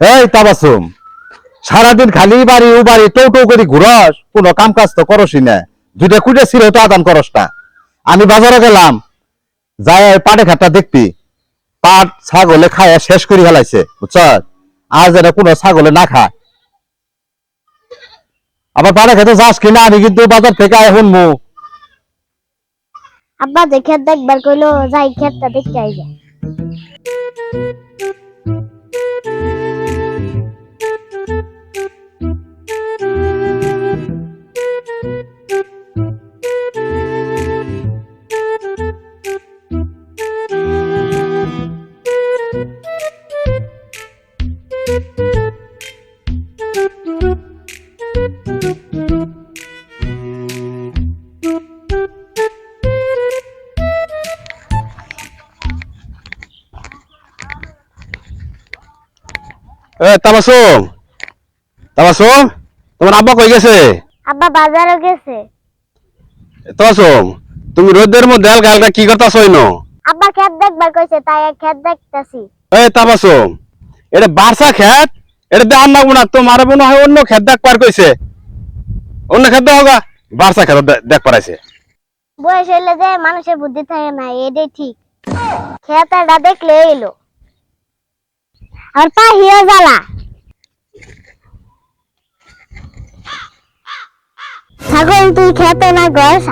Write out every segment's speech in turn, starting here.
এই তাবাসুম, সারাদিন খালি বাড়ি ও বাড়ি টো টো করে ঘুরস, কোনো কাম কাজ তো করসই না। দুইটা কুইটা ছিল তো আদান করস না। আমি বাজারে গেলাম, যাই পাটে ঘাটটা দেখবি, পাট ছাগলে খায় শেষ করে ফেলাইছে, বুঝছ? আর যেন কোনো ছাগলে না খায়। আবার পাটে খেতে যাস কিনা, আমি কিন্তু বাজার থেকে এখন মু। আব্বা যে ক্ষেত দেখবার কইলো, যাই ক্ষেতটা দেখতে আই যায়। তাবাসুম, তাবাসুম, তোমার আব্বা কই গেছে? আব্বা বাজারে গেছে। তাবাসুম, তুমি রোদের মধ্যে হালকা হালকা কি করতাছো ইনো? আব্বা ক্ষেত দেখবার কইছে, তাই ক্ষেত দেখতাছি। তাবাসুম, এটা বারসা খেত, এটা দিয়ে আর নাগবো না। তোমার মনে হয় অন্য খেত দেখ পার কইছে। অন্য খেত হোগা, বারসা খেত দেখ পারাইছে। বয়স হইলে যে মানুষের বুদ্ধি থাকে না, এটাই ঠিক। ক্ষেতটা দেখলে এলো আর পাহিও জ্বালা। ছাগল তুই খেতে না গস।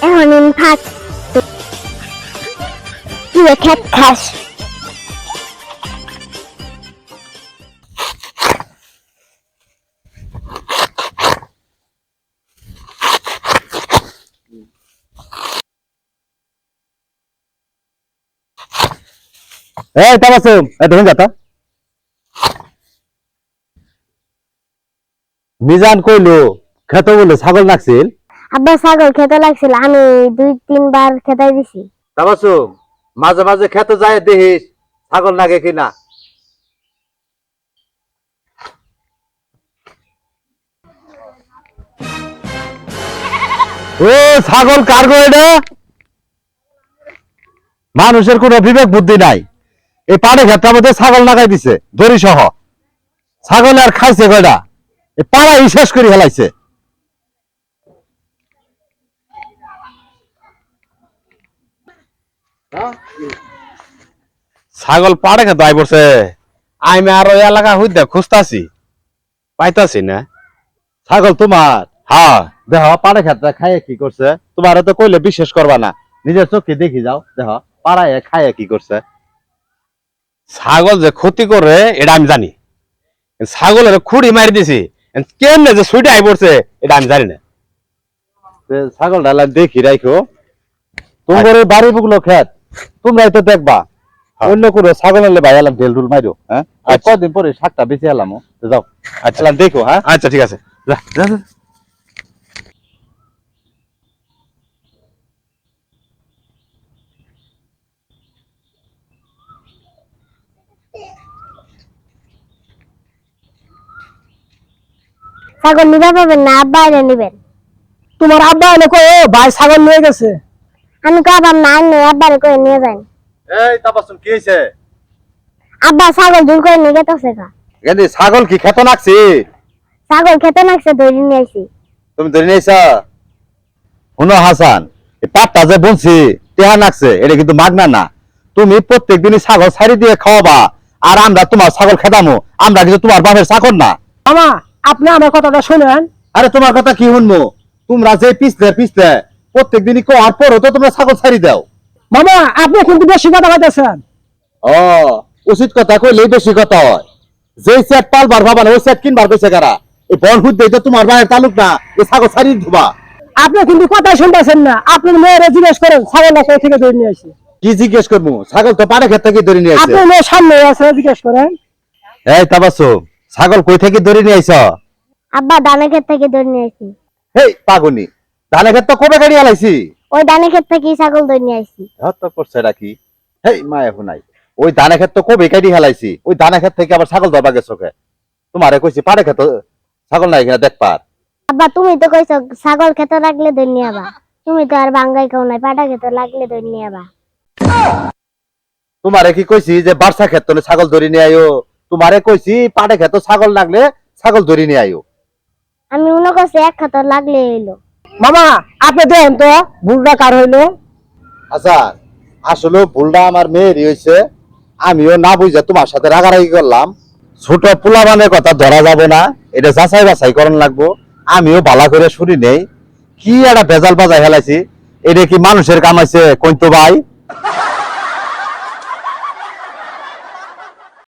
এখন থাক, তুই ক্ষেত খাস। এই তাবাসুম, দেখুন যাতা মিজান কইলো খেত বলে ছাগল নাকছিল। আব্বা ছাগল খেতে লাগছিল, আমি 2-3 বার খেতাই দিছি। তাবাসুম, মাঝে মাঝে খেতে যায় দেখিস ছাগল নাগে কিনা। ও ছাগল কার গো এটা? মানুষের কোনো বিবেক বুদ্ধি নাই। এই পাড়ে ক্ষেত্রের মধ্যে ছাগল লাগাই দিছে দড়ি সহ। ছাগল আর খাইছে কয়টা? এই পাড়াই শেষ করে ফেলাইছে। ছাগল পাড়ে খেতে আই পড়ছে। আমি আর ওই এলাকা হইতে খুঁজতাছি, পাইতাছি না। ছাগল তোমার? হ্যাঁ, দেহ পাড়ে ক্ষেত্রে খাইয়ে কি করছে, তোমার তো কইলে বিশ্বাস করবা না। নিজের চোখে দেখি যাও, দেহ পাড়ায় খাইয়ে কি করছে। ছাগল যে ক্ষতি করে এটা আমি জানি। ছাগলের খুঁড়ি মারি দিছি, কেমনে যে সুইটে আই পড়ছে এটা আমি জানি না। ছাগল ডালা দেখি রাখো। তোমার বাড়ি বুকলো খেত, তোমরাই তো দেখবা। অন্য কোনো ছাগল হলে ভাই এলাম ঢেল ঢুল মাইরো। হ্যাঁ, কদিন পরে শাকটা বেশি এলাম। যাও আচ্ছা দেখো। হ্যাঁ আচ্ছা, ঠিক আছে। যা যা যা। ছাগল নিবা পাবেন না, আব্বা এনে নিবেন। তোমার আব্বা এনে কয় ভাই ছাগল নিয়ে গেছে। আমি কবাম না, আনলে আব্বারে করে নিয়ে যাই। এই তাবাসুম, কি হইছে? আব্বা ছাগল দূর করে নিয়ে গেতেছে কা। এখানে ছাগল কি খেত নাকছি? ছাগল খেতে লাগছে, ধরে নিয়ে আইছি। তুমি ধরে নিয়েছ? শুনো হাসান, এই পাটটা যে বলছি টেহা নাকছে, এটা কিন্তু মাগনা না। তুমি প্রত্যেক দিনই ছাগল ছাড়ি দিয়ে খাওয়াবা, আর আমরা তোমার ছাগল খেদামো। আমরা কিন্তু তোমার বাপের চাকর না। মামা আপনি আমার কথাটা শুনেন। আরে তোমার কথা কি শুনবো? তোমরা যে পিছলে পিছলে প্রত্যেক দিনই কোয়ার পরও তো তোমরা ছাগল ছাড়ি দাও। মামা আপনি কিন্তু বেশি কথা বলতেছেন। ও, উচিত কথা কইলেই বেশি কথা হয়। যে সেট পালবার ভাবা না, ওই সেট কিনবার কইছে কারা? এই বন খুঁজ তো তোমার ভাইয়ের তালুক না, এই ছাগল ছাড়ি ধুবা। আপনি কিন্তু কথা শুনতেছেন না। আপনার মেয়েরা জিজ্ঞেস করেন ছাগলটা কই থেকে ধরে নিয়ে আসি। কি জিজ্ঞেস করবো? ছাগল তো পাড়ে ক্ষেত থেকে ধরে নিয়ে আসছে। আপনার মেয়ে সামনে আছে, জিজ্ঞেস করেন। এই তাবাসু ছাগল কই থেকে ধরে নিয়ে আইছ? আব্বা ধানের ক্ষেত থেকে ধরে নিয়ে আসি। হেই পাগুনি, ধানের ক্ষেত তো কবে গাড়ি হালাইছি? ওই ধানের ক্ষেত থেকে ছাগল ধরে নিয়ে আসি। হত্যা করছে নাকি? হেই মায়া হুনাই, ওই ধানের ক্ষেত তো কবে গাড়ি হালাইছি, ওই ধানের ক্ষেত থেকে আবার ছাগল ধরবা গেছো কে? তোমারে কইছি পাড়ে ক্ষেত ছাগল নাই কিনা দেখ পার। আব্বা তুমি তো কইছো ছাগল খেতে লাগলে ধরে নিয়ে আবা, তুমি তো আর বাঙ্গাই খাও নাই, পাটা খেতে লাগলে ধরে নিয়ে আবা। তোমারে কি কইছি যে বার্ষা ক্ষেত ছাগল ধরে নিয়ে আইও? তোমারে কইছি পাড়ে ক্ষেত ছাগল লাগলে ছাগল ধরে নিয়ে আইও। আমি মনে করছি এক খাত লাগলে এলো। মামা আপনি দেখেন তো ভুলটা কার হইলো? আচ্ছা, আসলে ভুলটা আমার মেয়েরই হয়েছে। আমিও না বুঝে তোমার সাথে রাগারাগি করলাম। ছোট পোলাবানের কথা ধরা যাবে না, এটা যাচাই বাছাই করন লাগবো। আমিও ভালো করে শুনি নেই, কি একটা ভেজাল বাজাই হেলাইছি। এটা কি মানুষের কামাইছে কইতো ভাই?